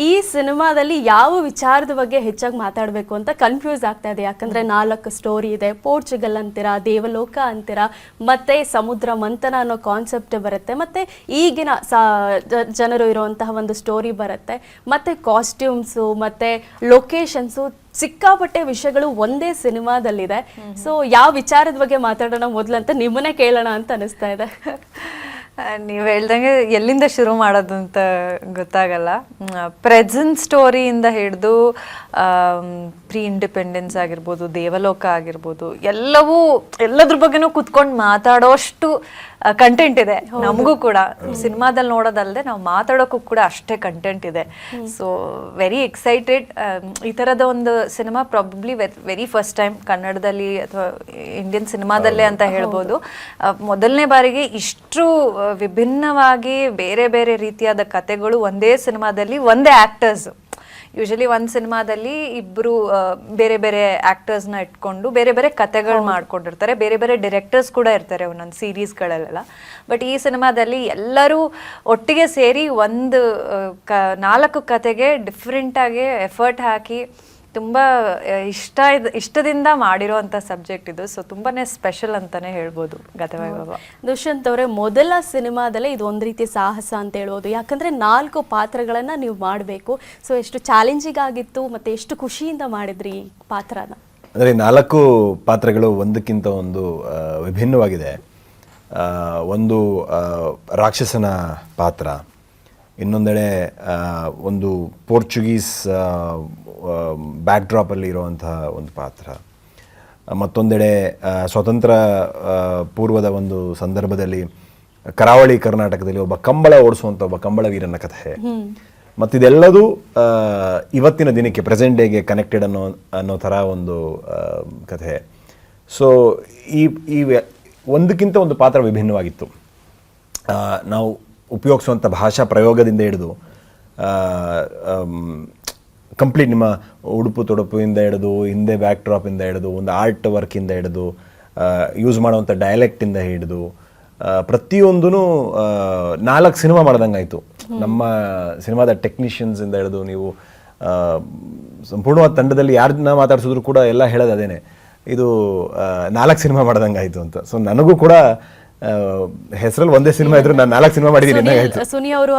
ಈ ಸಿನಿಮಾದಲ್ಲಿ ಯಾವ ವಿಚಾರದ ಬಗ್ಗೆ ಹೆಚ್ಚಾಗಿ ಮಾತಾಡಬೇಕು ಅಂತ ಕನ್ಫ್ಯೂಸ್ ಆಗ್ತಾ ಇದೆ. ಯಾಕಂದ್ರೆ 4 ಸ್ಟೋರಿ ಇದೆ. ಪೋರ್ಚುಗಲ್ ಅಂತೀರಾ, ದೇವಲೋಕ ಅಂತೀರಾ, ಮತ್ತೆ ಸಮುದ್ರ ಮಂಥನ ಅನ್ನೋ ಕಾನ್ಸೆಪ್ಟ್ ಬರುತ್ತೆ, ಮತ್ತೆ ಈಗಿನ ಜನರು ಇರುವಂತಹ ಒಂದು ಸ್ಟೋರಿ ಬರುತ್ತೆ, ಮತ್ತೆ ಕಾಸ್ಟ್ಯೂಮ್ಸು ಮತ್ತೆ ಲೊಕೇಶನ್ಸು, ಸಿಕ್ಕಾಪಟ್ಟೆ ವಿಷಯಗಳು ಒಂದೇ ಸಿನಿಮಾದಲ್ಲಿದೆ. ಸೊ ಯಾವ ವಿಚಾರದ ಬಗ್ಗೆ ಮಾತಾಡೋಣ ಮೊದಲಂತ ನಿಮ್ಮನ್ನೇ ಕೇಳೋಣ ಅಂತ ಅನಿಸ್ತಾ ಇದೆ. ನೀವು ಹೇಳ್ದಂಗೆ ಎಲ್ಲಿಂದ ಶುರು ಮಾಡೋದು ಅಂತ ಗೊತ್ತಾಗಲ್ಲ. ಪ್ರೆಸೆಂಟ್ ಸ್ಟೋರಿಯಿಂದ ಹಿಡಿದು ಪ್ರೀ ಇಂಡಿಪೆಂಡೆನ್ಸ್ ಆಗಿರ್ಬೋದು, ದೇವಲೋಕ ಆಗಿರ್ಬೋದು, ಎಲ್ಲದ್ರ ಬಗ್ಗೆನೂ ಕುತ್ಕೊಂಡು ಮಾತಾಡೋಷ್ಟು ಕಂಟೆಂಟ್ ಇದೆ ನಮಗೂ ಕೂಡ. ಸಿನಿಮಾದಲ್ಲಿ ನೋಡೋದಲ್ಲದೆ ನಾವು ಮಾತಾಡೋಕ್ಕೂ ಕೂಡ ಅಷ್ಟೇ ಕಂಟೆಂಟ್ ಇದೆ. So very excited. ಈ ಥರದ ಒಂದು cinema probably very first time ಕನ್ನಡದಲ್ಲಿ ಅಥವಾ ಇಂಡಿಯನ್ ಸಿನಿಮಾದಲ್ಲೇ ಅಂತ ಹೇಳ್ಬೋದು. ಮೊದಲನೇ ಬಾರಿಗೆ ಇಷ್ಟು ವಿಭಿನ್ನವಾಗಿ ಬೇರೆ ಬೇರೆ ರೀತಿಯಾದ ಕಥೆಗಳು ಒಂದೇ ಸಿನಿಮಾದಲ್ಲಿ, ಒಂದೇ ಆ್ಯಕ್ಟರ್ಸ್. ಯೂಶಲಿ ಒಂದು ಸಿನಿಮಾದಲ್ಲಿ ಇಬ್ಬರು ಬೇರೆ ಬೇರೆ ಆ್ಯಕ್ಟರ್ಸ್ನ ಇಟ್ಕೊಂಡು ಬೇರೆ ಬೇರೆ ಕತೆಗಳು ಮಾಡ್ಕೊಂಡಿರ್ತಾರೆ, ಬೇರೆ ಬೇರೆ ಡೈರೆಕ್ಟರ್ಸ್ ಕೂಡ ಇರ್ತಾರೆ ಒಂದೊಂದು ಸೀರೀಸ್ಗಳಲ್ಲೆಲ್ಲ. ಬಟ್ ಈ ಸಿನಿಮಾದಲ್ಲಿ ಎಲ್ಲರೂ ಒಟ್ಟಿಗೆ ಸೇರಿ ಒಂದು 4 ಕತೆಗೆ ಡಿಫ್ರೆಂಟಾಗಿ ಎಫರ್ಟ್ ಹಾಕಿ ತುಂಬ ಇಷ್ಟದಿಂದ ಮಾಡಿರೋ ಅಂಥ ಸಬ್ಜೆಕ್ಟ್ ಇದು. ಸೊ ತುಂಬಾ ಸ್ಪೆಷಲ್ ಅಂತಲೇ ಹೇಳ್ಬೋದು ಗತವೈಭವ. ದುಷ್ಯಂತ್ ಅವರೇ, ಮೊದಲ ಸಿನಿಮಾದಲ್ಲೇ ಇದು ಒಂದು ರೀತಿ ಸಾಹಸ ಅಂತ ಹೇಳ್ಬೋದು. ಯಾಕಂದರೆ 4 ಪಾತ್ರಗಳನ್ನು ನೀವು ಮಾಡಬೇಕು. ಸೊ ಎಷ್ಟು ಚಾಲೆಂಜಿಂಗ್ ಆಗಿತ್ತು ಮತ್ತು ಎಷ್ಟು ಖುಷಿಯಿಂದ ಮಾಡಿದ್ರಿ ಈ ಪಾತ್ರನ? ಅಂದರೆ 4 ಪಾತ್ರಗಳು ಒಂದಕ್ಕಿಂತ ಒಂದು ವಿಭಿನ್ನವಾಗಿದೆ. ಒಂದು ರಾಕ್ಷಸನ ಪಾತ್ರ, ಇನ್ನೊಂದೆಡೆ ಒಂದು ಪೋರ್ಚುಗೀಸ್ ಬ್ಯಾಕ್ಡ್ರಾಪಲ್ಲಿ ಇರುವಂತಹ ಒಂದು ಪಾತ್ರ, ಮತ್ತೊಂದೆಡೆ ಸ್ವತಂತ್ರ ಪೂರ್ವದ ಒಂದು ಸಂದರ್ಭದಲ್ಲಿ ಕರಾವಳಿ ಕರ್ನಾಟಕದಲ್ಲಿ ಒಬ್ಬ ಕಂಬಳ ಓಡಿಸುವಂಥ ಒಬ್ಬ ಕಂಬಳವೀರನ ಕಥೆ. ಮತ್ತಿದೆಲ್ಲದೂ ಇವತ್ತಿನ ದಿನಕ್ಕೆ ಪ್ರೆಸೆಂಟ್ ಡೇಗೆ ಕನೆಕ್ಟೆಡ್ ಅನ್ನೋ ಥರ ಒಂದು ಕಥೆ. ಸೊ ಈ ಒಂದಕ್ಕಿಂತ ಒಂದು ಪಾತ್ರ ವಿಭಿನ್ನವಾಗಿತ್ತು. ನಾವು ಉಪಯೋಗಿಸುವಂಥ ಭಾಷಾ ಪ್ರಯೋಗದಿಂದ ಹಿಡಿದು ಕಂಪ್ಲೀಟ್ ನಿಮ್ಮ ಉಡುಪು ತೊಡುಪಿಂದ ಹಿಡಿದು, ಹಿಂದೆ ಬ್ಯಾಕ್ ಡ್ರಾಪಿಂದ ಹಿಡಿದು, ಒಂದು ಆರ್ಟ್ ವರ್ಕಿಂದ ಹಿಡಿದು, ಯೂಸ್ ಮಾಡುವಂಥ ಡೈಲೆಕ್ಟಿಂದ ಹಿಡಿದು ಪ್ರತಿಯೊಂದೂ 4 ಸಿನಿಮಾ ಮಾಡ್ದಂಗೆ ಆಯಿತು. ನಮ್ಮ ಸಿನಿಮಾದ ಟೆಕ್ನಿಷಿಯನ್ಸಿಂದ ಹಿಡಿದು ನೀವು ಸಂಪೂರ್ಣವಾದ ತಂಡದಲ್ಲಿ ಯಾರನ್ನ ಮಾತಾಡ್ಸಿದ್ರು ಕೂಡ ಎಲ್ಲ ಹೇಳೋದು ಅದೇನೆ, ಇದು 4 ಸಿನಿಮಾ ಮಾಡ್ದಂಗೆ ಆಯಿತು ಅಂತ. ಸೊ ನನಗೂ ಕೂಡ ಹೆಸರಲ್ಲಿ ಒಂದೇ ಸಿನಿಮಾ ಇದ್ರು ನಾನು 4 ಸಿನಿಮಾ ಮಾಡಿದ್ದೀನಿ. ಸುನಿ ಅವರು